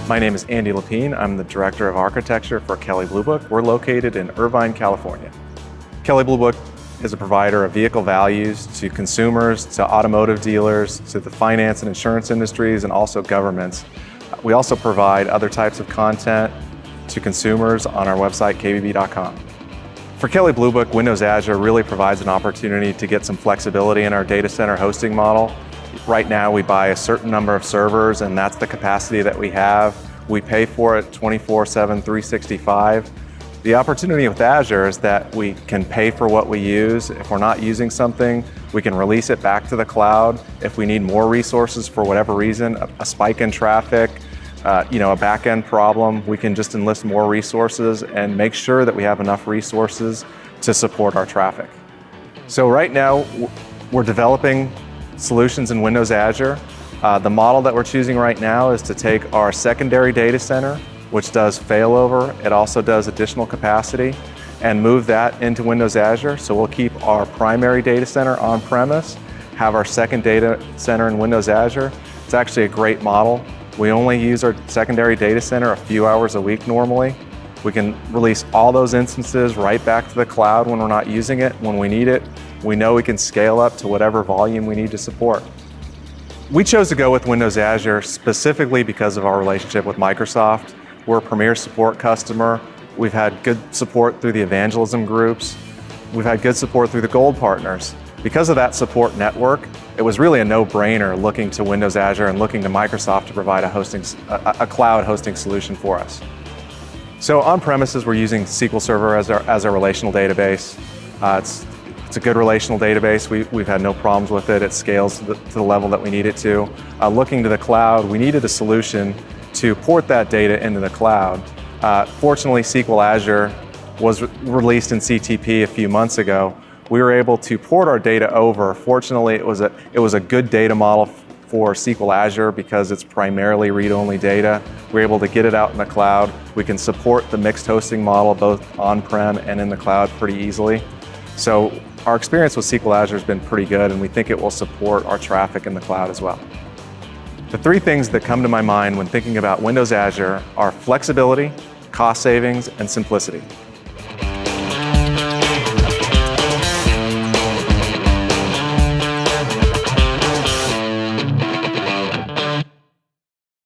My name is Andy Lapin. I'm the Director of Architecture for Kelley Blue Book. We're located in Irvine, California. Kelley Blue Book is a provider of vehicle values to consumers, to automotive dealers, to the finance and insurance industries, and also governments. We also provide other types of content to consumers on our website, kbb.com. For Kelley Blue Book, Windows Azure really provides an opportunity to get some flexibility in our data center hosting model. Right now, we buy a certain number of servers, and that's the capacity that we have. We pay for it 24/7, 365. The opportunity with Azure is that we can pay for what we use. If we're not using something, we can release it back to the cloud. If we need more resources for whatever reason, a spike in traffic, a back-end problem, we can just enlist more resources and make sure that we have enough resources to support our traffic. So right now, we're developing solutions in Windows Azure. The model that we're choosing right now is to take our secondary data center, which does failover, it also does additional capacity, and move that into Windows Azure. So we'll keep our primary data center on-premise, have our second data center in Windows Azure. It's actually a great model. We only use our secondary data center a few hours a week normally. We can release all those instances right back to the cloud when we're not using it. When we need it, we know we can scale up to whatever volume we need to support. We chose to go with Windows Azure specifically because of our relationship with Microsoft. We're a premier support customer. We've had good support through the evangelism groups. We've had good support through the Gold partners. Because of that support network, it was really a no-brainer looking to Windows Azure and looking to Microsoft to provide a cloud hosting solution for us. So on premises, we're using SQL Server as our relational database. It's a good relational database. We've had no problems with it. It scales to the level that we need it to. Looking to the cloud, we needed a solution to port that data into the cloud. Fortunately, SQL Azure was released in CTP a few months ago. We were able to port our data over. Fortunately, it was a good data model for SQL Azure because it's primarily read-only data. We're able to get it out in the cloud. We can support the mixed hosting model both on-prem and in the cloud pretty easily. So our experience with SQL Azure has been pretty good, and we think it will support our traffic in the cloud as well. The three things that come to my mind when thinking about Windows Azure are flexibility, cost savings, and simplicity.